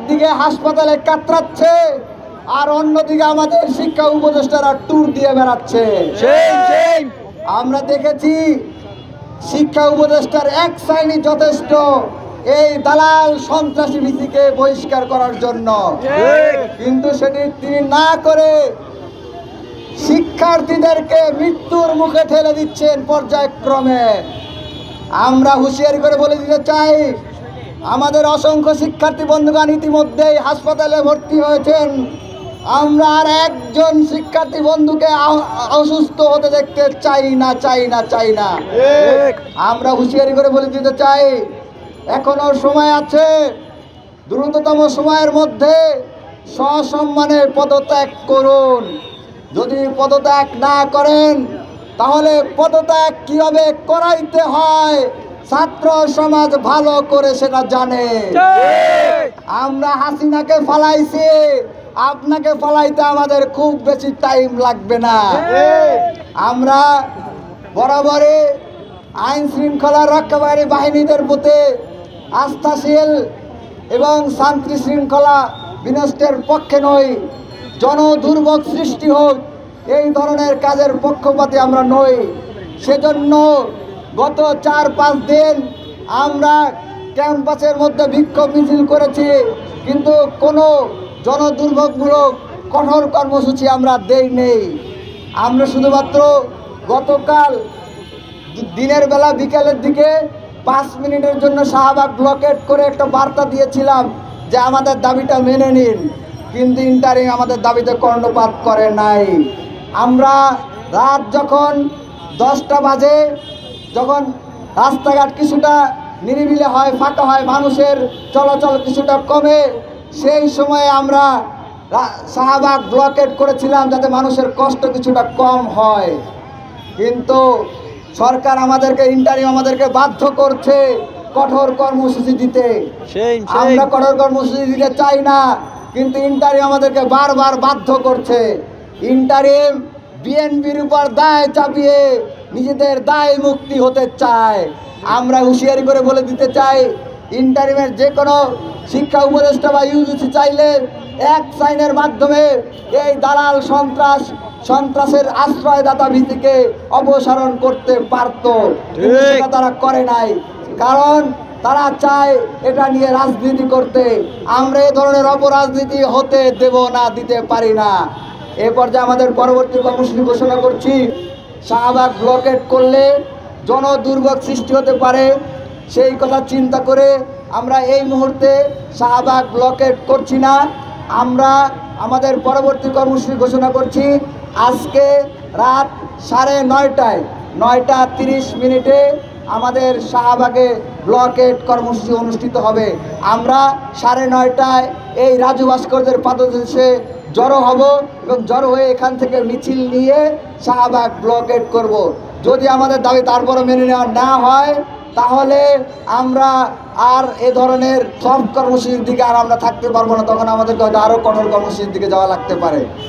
একদিকে হাসপাতালে কাতরাচ্ছে আর অন্যদিকে আমাদের শিক্ষা উপদেষ্টারা ট্যুর দিয়ে বেড়াচ্ছে। আমরা দেখেছি শিক্ষা উপদেষ্টার এক শ্রেণী যথেষ্ট এই দালাল সন্ত্রাসী ভিত্তিকে বহিষ্কার করার জন্য, কিন্তু সেটি তিনি না করে শিক্ষার্থীদেরকে মৃত্যুর মুখে ঠেলে দিচ্ছেন পর্যায়ক্রমে। আমরা হুঁশিয়ারি করে বলে দিতে চাই, আমাদের অসংখ্য শিক্ষার্থী বন্ধুগণ ইতিমধ্যেই হাসপাতালে ভর্তি হয়েছেন। আমরা আর একজন শিক্ষার্থী বন্ধুকে অসুস্থ হতে দেখতে চাই না। আমরা হুঁশিয়ারি করে বলে দিতে চাই, এখনো সময় আছে। দ্রুততম সময়ের মধ্যে সসম্মানে পদত্যাগ করুন। যদি পদত্যাগ না করেন তাহলে পদত্যাগ কিভাবে করাইতে হয় ছাত্র সমাজ ভালো করে সেটা জানে। আমরা হাসিনাকে ফালাইছি, আপনাকে ফালাইতে আমাদের খুব বেশি টাইম লাগবে না। আমরা বরাবরই আইন শৃঙ্খলা রক্ষাকারী বাহিনীদের প্রতি আস্থাশীল এবং শান্তি শৃঙ্খলা বিনষ্টের পক্ষে নই। জনদুর্ভোগ সৃষ্টি হোক এই ধরনের কাজের পক্ষপাতী আমরা নই। সেজন্য গত 4-5 দিন আমরা ক্যাম্পাসের মধ্যে বিক্ষোভ মিছিল করেছি, কিন্তু কোনো জনদুর্ভোগমূলক কঠোর কর্মসূচি আমরা দেই নেই। আমরা শুধুমাত্র গতকাল দিনের বেলা বিকেলের দিকে 5 মিনিটের জন্য শাহবাগ ব্লকেট করে একটা বার্তা দিয়েছিলাম যে আমাদের দাবিটা মেনে নিন, কিন্তু ইন্টারিম আমাদের দাবিতে কর্ণপাত করে নাই। আমরা রাত যখন 10টা বাজে, যখন রাস্তাঘাট কিছুটা নিরিবিলি হয়, ফাঁকা হয়, মানুষের চলাচল কিছুটা কমে, সেই সময়ে আমরা শাহবাগ ব্লকেট করেছিলাম যাতে মানুষের কষ্ট কিছুটা কম হয়। কিন্তু সরকার আমাদেরকে ইন্টারিম আমাদেরকে বাধ্য করছে কঠোর কর্মসূচি দিতে। আমরা কঠোর কর্মসূচি দিতে চাই না, কিন্তু ইন্টারিম আমাদেরকে বারবার বাধ্য করছে। ইন্টারিম বিএনপির উপর দায় চাপিয়ে নিজেদের দায় মুক্তি হতে চায়। আমরা হুঁশিয়ারি করে বলে দিতে চাই, ইন্টারিমের যে কোনো শিক্ষা উপদেষ্টা বা ইউজিসি চাইলে এক সাইনের মাধ্যমে এই দালাল সন্ত্রাসের আশ্রয়দাতা ভিত্তিকে অপসারণ করতে পারত, কিন্তু সেটা তারা করে নাই, কারণ তারা চায় এটা নিয়ে রাজনীতি করতে। আমরা এই ধরনের অপরাজনীতি হতে দেব না, দিতে পারি না। এ পর্যায়ে আমাদের পরবর্তী কর্মসূচি ঘোষণা করছি। শাহবাগ ব্লকেট করলে জনদুর্ভোগ সৃষ্টি হতে পারে, সেই কথা চিন্তা করে আমরা এই মুহূর্তে শাহবাগ ব্লকেট করছি না। আমরা আমাদের পরবর্তী কর্মসূচি ঘোষণা করছি। আজকে রাত 9:30টায় 9:30 আমাদের শাহবাগে ব্লকেট কর্মসূচি অনুষ্ঠিত হবে। আমরা 9:30টায় এই রাজু ভাস্করদের পাদদেশে জড়ো হব এবং জড়ো হয়ে এখান থেকে মিছিল নিয়ে শাহবাগ ব্লকেট করব। যদি আমাদের দাবি তারপরও মেনে নেওয়া না হয় তাহলে আমরা আর এ ধরনের সব কর্মসূচির দিকে আর আমরা থাকতে পারবো না, তখন আমাদেরকে হয়তো আরও কঠোর কর্মসূচির দিকে যাওয়া লাগতে পারে।